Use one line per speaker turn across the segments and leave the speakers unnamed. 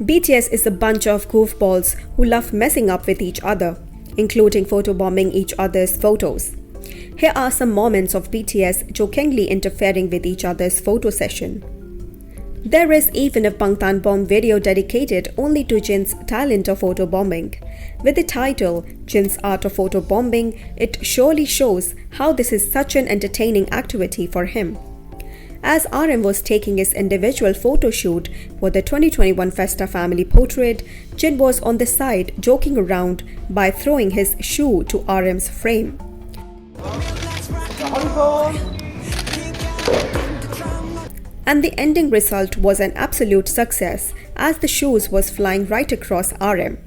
BTS is a bunch of goofballs who love messing up with each other, including photobombing each other's photos. Here are some moments of BTS jokingly interfering with each other's photo session. There is even a Bangtan bomb video dedicated only to Jin's talent of photobombing. With the title, Jin's Art of Photobombing, it surely shows how this is such an entertaining activity for him. As RM was taking his individual photo shoot for the 2021 Festa family portrait, Jin was on the side joking around by throwing his shoe to RM's frame. And the ending result was an absolute success, as the shoes was flying right across RM.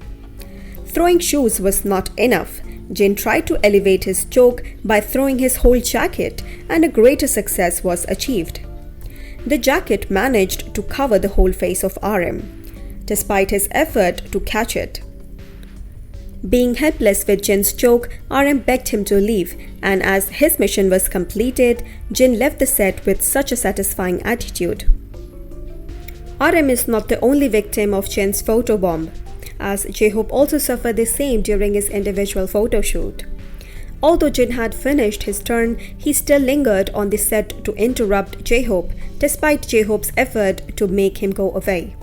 Throwing shoes was not enough. Jin tried to elevate his joke by throwing his whole jacket, and a greater success was achieved. The jacket managed to cover the whole face of RM, despite his effort to catch it. Being helpless with Jin's joke, RM begged him to leave, and as his mission was completed, Jin left the set with such a satisfying attitude. RM is not the only victim of Jin's photobomb, as J-Hope also suffered the same during his individual photo shoot. Although Jin had finished his turn, he still lingered on the set to interrupt J-Hope, despite J-Hope's effort to make him go away.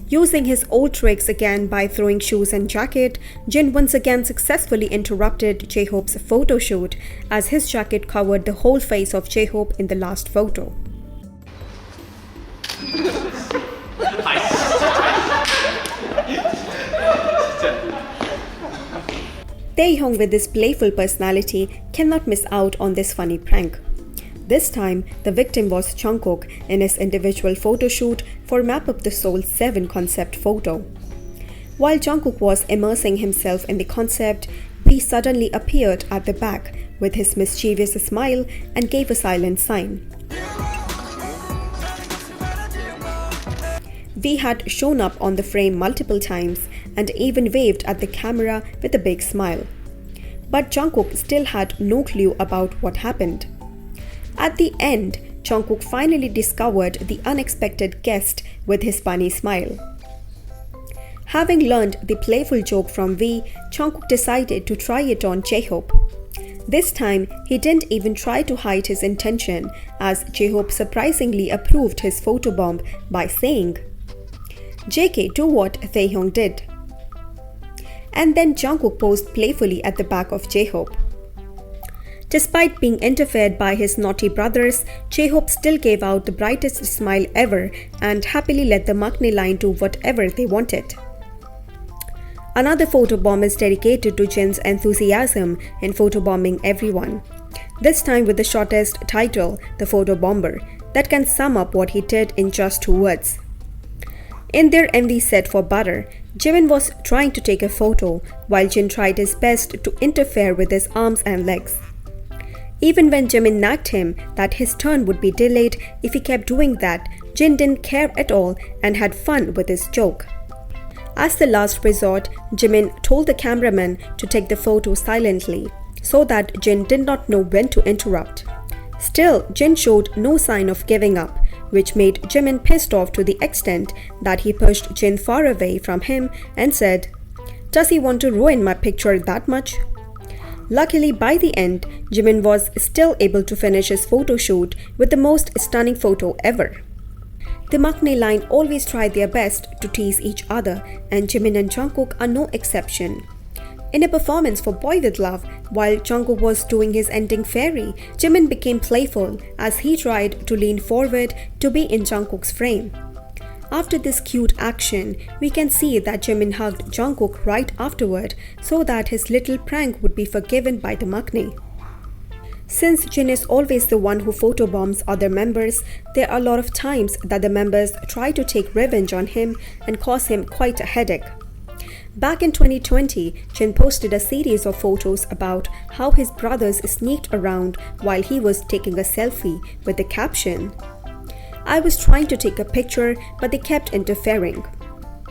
Using his old tricks again by throwing shoes and jacket, Jin once again successfully interrupted J-Hope's photo shoot, as his jacket covered the whole face of J-Hope in the last photo. Taehyung, with his playful personality, cannot miss out on this funny prank. This time, the victim was Jungkook in his individual photo shoot for Map of the Soul 7 concept photo. While Jungkook was immersing himself in the concept, V suddenly appeared at the back with his mischievous smile and gave a silent sign. V had shown up on the frame multiple times and even waved at the camera with a big smile. But Jungkook still had no clue about what happened. At the end, Jungkook finally discovered the unexpected guest with his funny smile. Having learned the playful joke from V, Jungkook decided to try it on J-Hope. This time, he didn't even try to hide his intention, as J-Hope surprisingly approved his photobomb by saying, "JK, do what Taehyung did." And then Jungkook posed playfully at the back of J-Hope. Despite being interfered by his naughty brothers, J-Hope still gave out the brightest smile ever and happily let the maknae line do whatever they wanted. Another photobomb is dedicated to Jin's enthusiasm in photobombing everyone. This time with the shortest title, The Photobomber, that can sum up what he did in just 2 words. In their MV set for Butter, Jimin was trying to take a photo while Jin tried his best to interfere with his arms and legs. Even when Jimin nagged him that his turn would be delayed if he kept doing that, Jin didn't care at all and had fun with his joke. As the last resort, Jimin told the cameraman to take the photo silently, so that Jin did not know when to interrupt. Still, Jin showed no sign of giving up, which made Jimin pissed off to the extent that he pushed Jin far away from him and said, "Does he want to ruin my picture that much?" Luckily, by the end, Jimin was still able to finish his photo shoot with the most stunning photo ever. The maknae line always try their best to tease each other, and Jimin and Jungkook are no exception. In a performance for Boy With Love, while Jungkook was doing his ending fairy, Jimin became playful as he tried to lean forward to be in Jungkook's frame. After this cute action, we can see that Jimin hugged Jungkook right afterward so that his little prank would be forgiven by the maknae. Since Jin is always the one who photobombs other members, there are a lot of times that the members try to take revenge on him and cause him quite a headache. Back in 2020, Jin posted a series of photos about how his brothers sneaked around while he was taking a selfie with the caption, "I was trying to take a picture, but they kept interfering."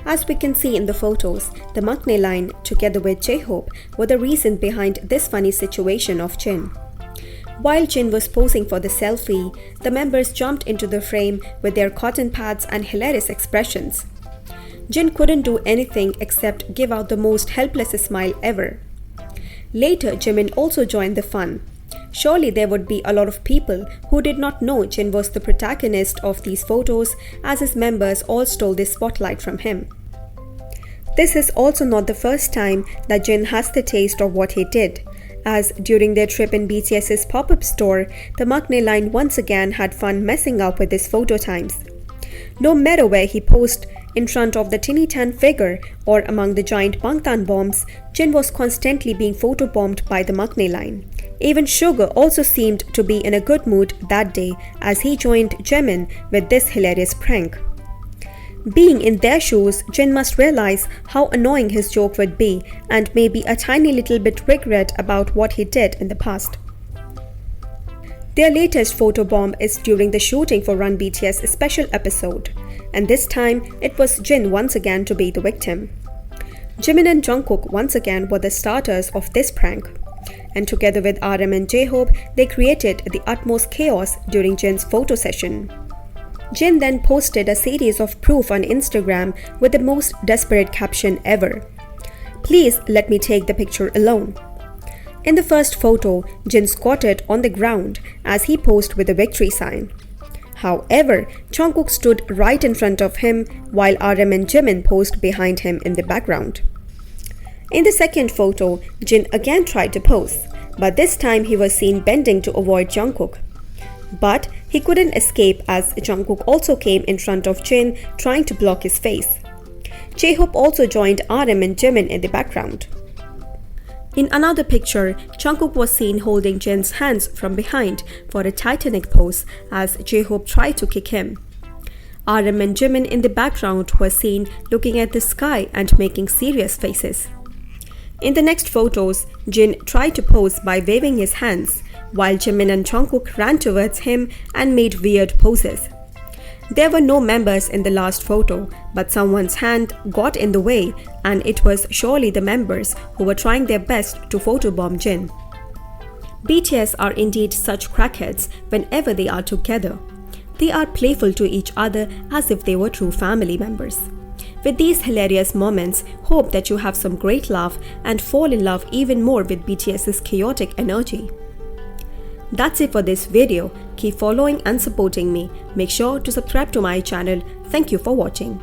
As we can see in the photos, the maknae line, together with J-Hope, were the reason behind this funny situation of Jin. While Jin was posing for the selfie, the members jumped into the frame with their cotton pads and hilarious expressions. Jin couldn't do anything except give out the most helpless smile ever. Later, Jimin also joined the fun. Surely there would be a lot of people who did not know Jin was the protagonist of these photos, as his members all stole the spotlight from him. This is also not the first time that Jin has the taste of what he did, as during their trip in BTS's pop-up store, the maknae line once again had fun messing up with his photo times. No matter where he posed in front of the tinny tan figure or among the giant Bangtan bombs, Jin was constantly being photobombed by the maknae line. Even Sugar also seemed to be in a good mood that day as he joined Jimin with this hilarious prank. Being in their shoes, Jin must realize how annoying his joke would be and maybe a tiny little bit regret about what he did in the past. Their latest photobomb is during the shooting for Run BTS special episode, and this time it was Jin once again to be the victim. Jimin and Jungkook once again were the starters of this prank, and together with RM and J-Hope, they created the utmost chaos during Jin's photo session. Jin then posted a series of proof on Instagram with the most desperate caption ever. "Please let me take the picture alone." In the first photo, Jin squatted on the ground as he posed with a victory sign. However, Jungkook stood right in front of him while RM and Jimin posed behind him in the background. In the second photo, Jin again tried to pose, but this time he was seen bending to avoid Jungkook. But he couldn't escape as Jungkook also came in front of Jin trying to block his face. J-Hope also joined RM and Jimin in the background. In another picture, Jungkook was seen holding Jin's hands from behind for a Titanic pose as J-Hope tried to kick him. RM and Jimin in the background were seen looking at the sky and making serious faces. In the next photos, Jin tried to pose by waving his hands, while Jimin and Jungkook ran towards him and made weird poses. There were no members in the last photo, but someone's hand got in the way, and it was surely the members who were trying their best to photobomb Jin. BTS are indeed such crackheads whenever they are together. They are playful to each other as if they were true family members. With these hilarious moments, hope that you have some great laugh and fall in love even more with BTS's chaotic energy. That's it for this video. Keep following and supporting me. Make sure to subscribe to my channel. Thank you for watching.